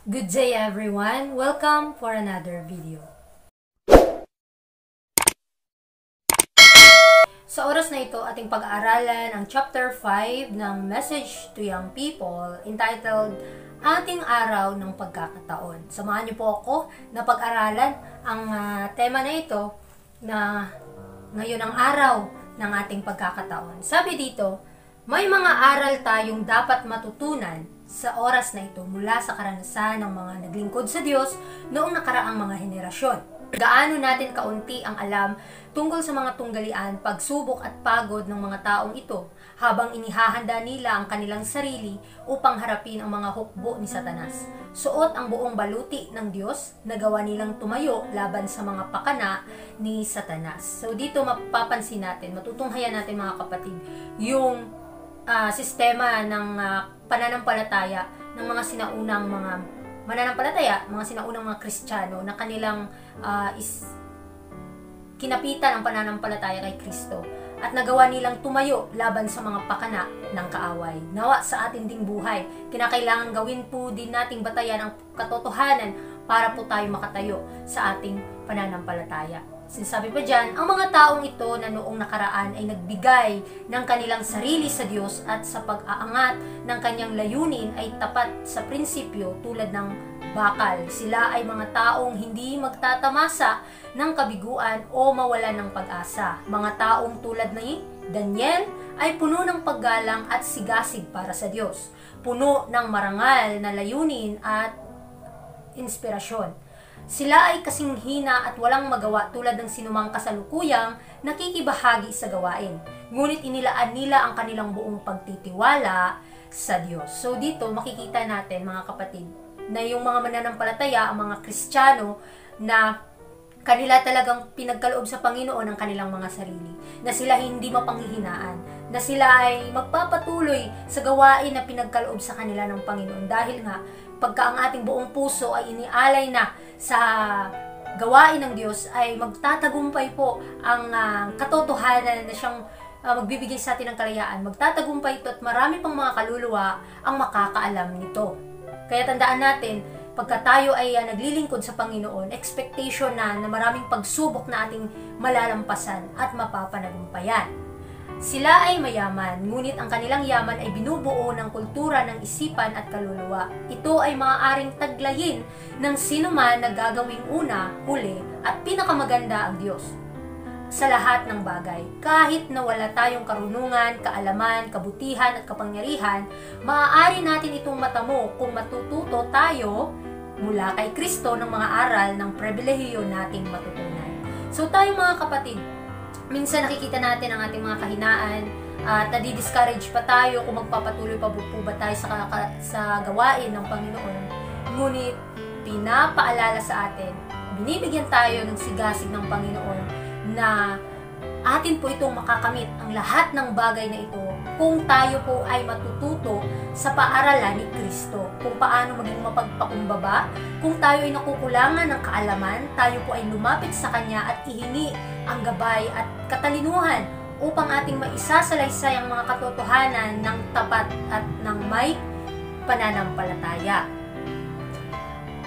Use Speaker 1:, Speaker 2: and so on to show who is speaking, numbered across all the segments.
Speaker 1: Good day everyone! Welcome for another video. Sa oras na ito, ating pag-aaralan ang Chapter 5 ng Message to Young People entitled Ating Araw ng Pagkakataon. Samahan niyo po ako na pag-aralan ang tema na ito na ngayon ang araw ng ating pagkakataon. Sabi dito, may mga aral tayong dapat matutunan sa oras na ito mula sa karanasan ng mga naglingkod sa Diyos noong nakaraang mga henerasyon. Gaano natin kaunti ang alam tungkol sa mga tunggalian, pagsubok at pagod ng mga taong ito habang inihahanda nila ang kanilang sarili upang harapin ang mga hukbo ni Satanas. Suot ang buong baluti ng Diyos na gawa nilang tumayo laban sa mga pakana ni Satanas. So dito mapapansin natin, matutunghayan natin mga kapatid, yung sistema ng pananampalataya ng mga sinaunang mga mananampalataya, mga sinaunang mga Kristiyano na kanilang kinapitan ang pananampalataya kay Kristo at nagawa nilang tumayo laban sa mga pakana ng kaaway. Nawa sa ating ding buhay, kinakailangan gawin po din nating batayan ang katotohanan para po tayo makatayo sa ating pananampalataya. Sinasabi pa dyan, ang mga taong ito na noong nakaraan ay nagbigay ng kanilang sarili sa Diyos at sa pag-aangat ng kanyang layunin ay tapat sa prinsipyo tulad ng bakal. Sila ay mga taong hindi magtatamasa ng kabiguan o mawalan ng pag-asa. Mga taong tulad ni Daniel ay puno ng paggalang at sigasig para sa Diyos. Puno ng marangal na layunin at inspirasyon. Sila ay kasing hina at walang magawa tulad ng sinumang kasalukuyang nakikibahagi sa gawain. Ngunit inilaan nila ang kanilang buong pagtitiwala sa Diyos. So dito makikita natin mga kapatid na yung mga mananampalataya, ang mga Kristiyano na kanila talagang pinagkaloob sa Panginoon ang kanilang mga sarili. Na sila hindi mapanghihinaan. Na sila ay magpapatuloy sa gawain na pinagkaloob sa kanila ng Panginoon. Dahil nga, pagka ang ating buong puso ay inialay na sa gawain ng Diyos, ay magtatagumpay po ang katotohanan na siyang magbibigay sa atin ng kalayaan. Magtatagumpay ito at marami pang mga kaluluwa ang makakaalam nito. Kaya tandaan natin, pagka tayo ay naglilingkod sa Panginoon, expectation na maraming pagsubok na ating malalampasan at mapapanagumpayan. Sila ay mayaman, ngunit ang kanilang yaman ay binubuo ng kultura ng isipan at kaluluwa. Ito ay maaaring taglayin ng sinuman na gagawing una, huli, at pinakamaganda ang Diyos sa lahat ng bagay. Kahit na wala tayong karunungan, kaalaman, kabutihan at kapangyarihan, maaari natin itong matamo kung matututo tayo mula kay Kristo ng mga aral ng pribilehiyo nating matutunan. So tayo mga kapatid, minsan nakikita natin ang ating mga kahinaan at nadi-discourage pa tayo kung magpapatuloy pa po ba tayo sa gawain ng Panginoon. Ngunit pinapaalala sa atin, binibigyan tayo ng sigasig ng Panginoon na atin po itong makakamit ang lahat ng bagay na ito kung tayo po ay matututo sa paaralan ni Kristo. Kung paano maging mapagpakumbaba, kung tayo ay nakukulangan ng kaalaman, tayo po ay lumapit sa Kanya at ihingi ang gabay at katalinuhan upang ating maisasalaysay ang mga katotohanan ng tapat at ng may pananampalataya.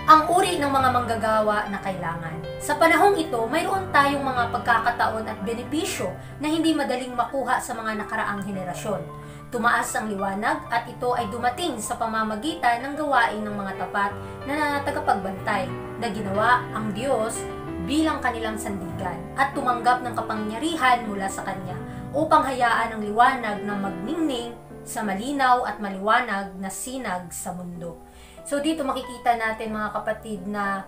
Speaker 1: Ang uri ng mga manggagawa na kailangan. Sa panahong ito, mayroon tayong mga pagkakataon at benepisyo na hindi madaling makuha sa mga nakaraang henerasyon. Tumaas ang liwanag at ito ay dumating sa pamamagitan ng gawain ng mga tapat na tagapagbantay na ginawa ang Diyos bilang kanilang sandigan at tumanggap ng kapangyarihan mula sa Kanya upang hayaan ang liwanag na magningning sa malinaw at maliwanag na sinag sa mundo. So dito makikita natin mga kapatid na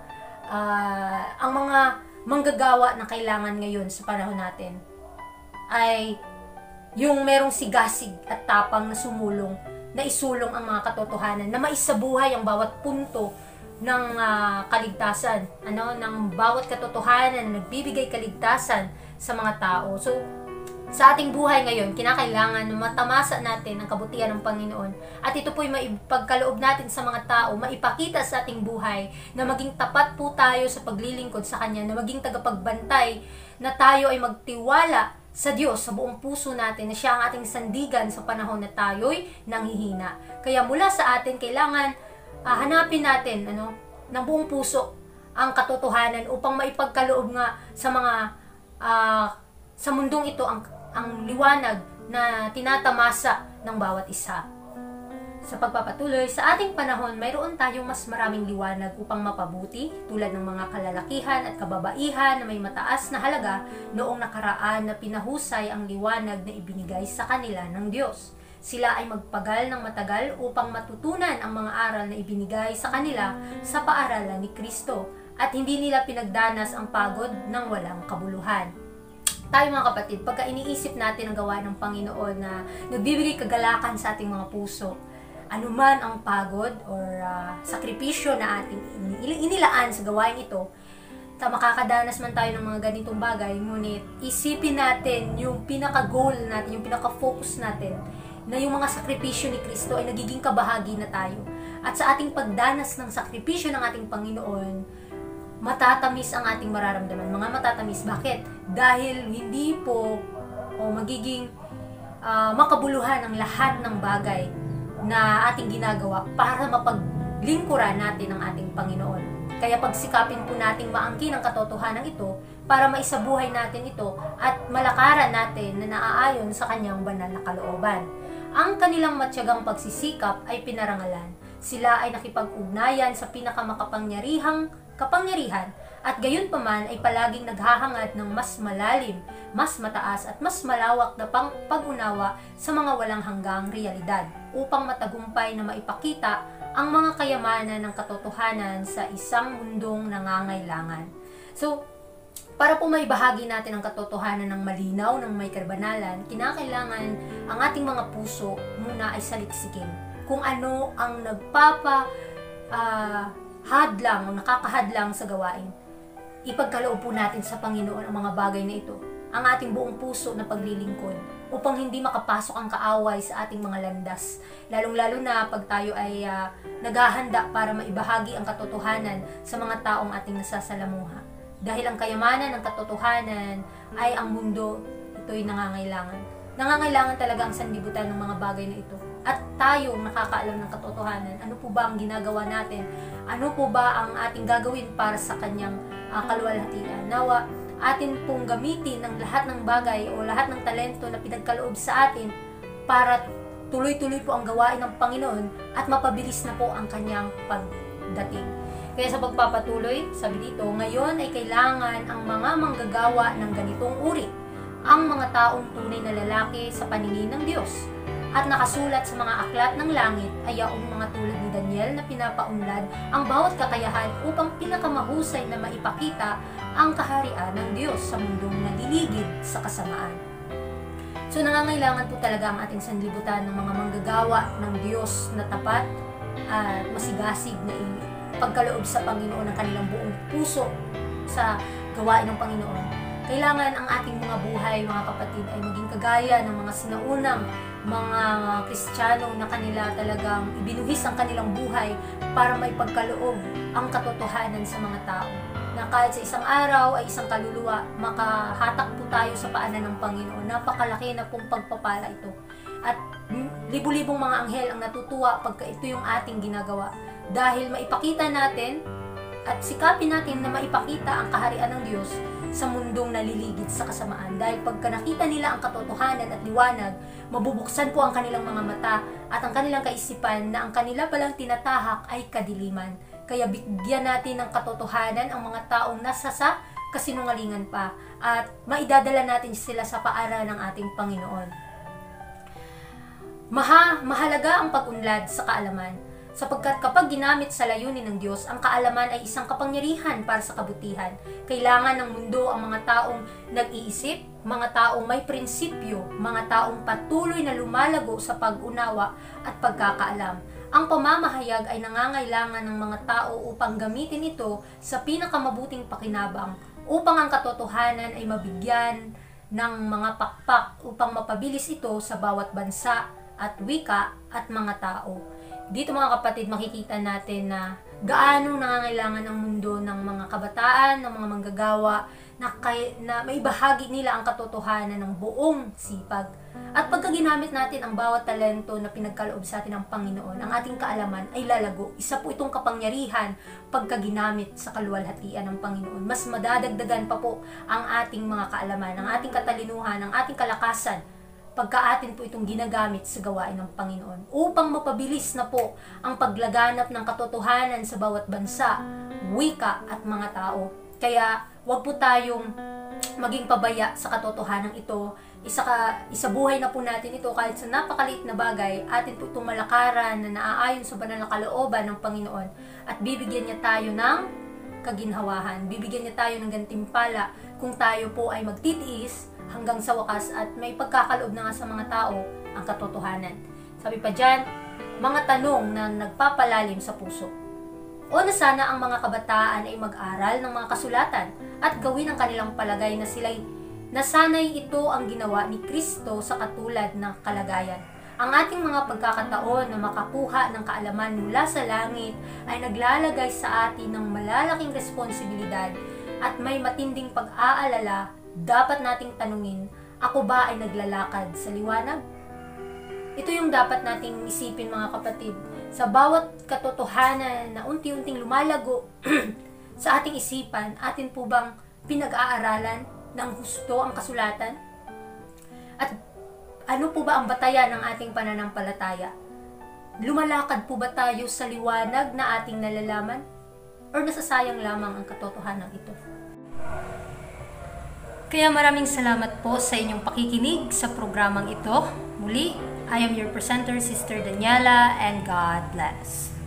Speaker 1: ang mga manggagawa na kailangan ngayon sa panahon natin ay yung merong sigasig at tapang na sumulong, na isulong ang mga katotohanan, na maisabuhay ang bawat punto ng kaligtasan, ng bawat katotohanan na nagbibigay kaligtasan sa mga tao. So sa ating buhay ngayon, kinakailangan na matamasa natin ang kabutihan ng Panginoon. At ito po'y maipagkaloob natin sa mga tao, maipakita sa ating buhay na maging tapat po tayo sa paglilingkod sa Kanya, na maging tagapagbantay, na tayo ay magtiwala sa Diyos sa buong puso natin, na Siya ang ating sandigan sa panahon na tayo'y nanghihina. Kaya mula sa atin, kailangan hanapin natin ng buong puso ang katotohanan upang maipagkaloob nga sa mga sa mundong ito ang liwanag na tinatamasa ng bawat isa. Sa pagpapatuloy, sa ating panahon, mayroon tayong mas maraming liwanag upang mapabuti, tulad ng mga kalalakihan at kababaihan na may mataas na halaga noong nakaraan na pinahusay ang liwanag na ibinigay sa kanila ng Diyos. Sila ay magpagal ng matagal upang matutunan ang mga aral na ibinigay sa kanila sa paaralan ni Kristo at hindi nila pinagdanas ang pagod ng walang kabuluhan. Tayo mga kapatid, pagka iniisip natin ang gawa ng Panginoon na nagbibigay kagalakan sa ating mga puso, anuman ang pagod or sakripisyo na ating inilaan sa gawain ito, makakadanas man tayo ng mga ganitong bagay, ngunit isipin natin yung pinaka-goal natin, yung pinaka-focus natin, na yung mga sakripisyo ni Kristo ay nagiging kabahagi na tayo. At sa ating pagdanas ng sakripisyo ng ating Panginoon, matatamis ang ating mararamdaman. Mga matatamis. Bakit? Dahil hindi po magiging makabuluhan ang lahat ng bagay na ating ginagawa para mapaglingkuran natin ang ating Panginoon. Kaya pagsikapin po nating maangkin ang katotohanan ito para maisabuhay natin ito at malakaran natin na naaayon sa kanyang banal na kalooban. Ang kanilang matyagang pagsisikap ay pinarangalan. Sila ay nakipag-ugnayan sa pinakamakapangyarihan at gayon pa man ay palaging naghahangad ng mas malalim, mas mataas at mas malawak na pag-unawa sa mga walang hanggang realidad upang matagumpay na maipakita ang mga kayamanan ng katotohanan sa isang mundong nangangailangan. So, para po may bahagi natin ang katotohanan ng malinaw, ng may kabanalan, kinakailangan ang ating mga puso muna ay saliksikin kung ano ang hadlang o nakakahadlang sa gawain. Ipagkaloob po natin sa Panginoon ang mga bagay na ito, ang ating buong puso na paglilingkod, upang hindi makapasok ang kaaway sa ating mga landas. Lalong-lalo na pag tayo ay naghahanda para maibahagi ang katotohanan sa mga taong ating nasasalamuha. Dahil ang kayamanan ng katotohanan ay ang mundo, ito'y nangangailangan. Nangangailangan talaga ang sanlibutan ng mga bagay na ito. At tayong nakakaalam ng katotohanan, ano po ba ang ginagawa natin? Ano po ba ang ating gagawin para sa kanyang kaluwalhatian? Nawa, atin pong gamitin ang lahat ng bagay o lahat ng talento na pinagkaloob sa atin para tuloy-tuloy po ang gawain ng Panginoon at mapabilis na po ang kanyang pagdating. Kaya sa pagpapatuloy, sabi dito, ngayon ay kailangan ang mga manggagawa ng ganitong uri, ang mga taong tunay na lalaki sa paningin ng Diyos, at nakasulat sa mga aklat ng langit ay yaong mga tulad ni Daniel na pinapaunlad ang bawat kakayahan upang pinakamahusay na maipakita ang kaharian ng Diyos sa mundong naliligid sa kasamaan. So nangangailangan po talaga ang ating sanlibutan ng mga manggagawa ng Diyos na tapat at masigasig na pagkaloob sa Panginoon ng kanilang buong puso sa gawain ng Panginoon. Kailangan ang ating mga buhay, mga kapatid, ay maging kagaya ng mga sinaunang mga Kristiyano na kanila talagang ibinuhis ang kanilang buhay para may pagkaloob ang katotohanan sa mga tao. Na kahit sa isang araw ay isang kaluluwa, makahatak po tayo sa paanan ng Panginoon. Napakalaki na pong pagpapala ito. At libu-libong mga anghel ang natutuwa pagka ito yung ating ginagawa. Dahil maipakita natin at sikapin natin na maipakita ang kaharian ng Diyos sa mundong naliligid sa kasamaan. Dahil pagka nakita nila ang katotohanan at liwanag, mabubuksan po ang kanilang mga mata at ang kanilang kaisipan na ang kanila palang tinatahak ay kadiliman. Kaya bigyan natin ng katotohanan ang mga taong nasa sa kasinungalingan pa at maidadala natin sila sa paaralan ng ating Panginoon. Mahalaga ang pag-unlad sa kaalaman. Sapagkat kapag ginamit sa layunin ng Diyos, ang kaalaman ay isang kapangyarihan para sa kabutihan. Kailangan ng mundo ang mga taong nag-iisip, mga taong may prinsipyo, mga taong patuloy na lumalago sa pag-unawa at pagkakaalam. Ang pamamahayag ay nangangailangan ng mga tao upang gamitin ito sa pinakamabuting pakinabang, upang ang katotohanan ay mabigyan ng mga pakpak upang mapabilis ito sa bawat bansa at wika at mga tao. Dito mga kapatid, makikita natin na gaano nangangailangan ang mundo ng mga kabataan, ng mga manggagawa na maibahagi nila ang katotohanan ng buong sipag. At pagka ginamit natin ang bawat talento na pinagkaloob sa atin ng Panginoon, ang ating kaalaman ay lalago. Isa po itong kapangyarihan pagka ginamit sa kaluwalhatian ng Panginoon. Mas madadagdagan pa po ang ating mga kaalaman, ang ating katalinuhan, ang ating kalakasan, pagka atin po itong ginagamit sa gawain ng Panginoon. Upang mapabilis na po ang paglaganap ng katotohanan sa bawat bansa, wika at mga tao. Kaya wag po tayong maging pabaya sa katotohanan ito. Isabuhay na po natin ito kahit sa napakaliit na bagay, atin po itong malakaran na naaayon sa banal na kalooban ng Panginoon at bibigyan niya tayo ng kaginhawahan, bibigyan niya tayo ng gantimpala kung tayo po ay magtitiis hanggang sa wakas at may pagkakaloob na nga sa mga tao ang katotohanan. Sabi pa dyan, mga tanong na nagpapalalim sa puso. O na sana ang mga kabataan ay mag-aral ng mga kasulatan at gawin ang kanilang palagay na sila'y nasanay ito ang ginawa ni Kristo sa katulad ng kalagayan. Ang ating mga pagkakataon na makakuha ng kaalaman mula sa langit ay naglalagay sa atin ng malalaking responsibilidad at may matinding pag-aalala. Dapat nating tanungin, ako ba ay naglalakad sa liwanag? Ito yung dapat nating isipin mga kapatid. Sa bawat katotohanan na unti-unting lumalago sa ating isipan, atin po bang pinag-aaralan ng husto ang kasulatan? At ano po ba ang batayan ng ating pananampalataya? Lumalakad po ba tayo sa liwanag na ating nalalaman? Or nasasayang lamang ang katotohanan ito? Kaya maraming salamat po sa inyong pakikinig sa programang ito. Muli, I am your presenter, Sister Daniela, and God bless.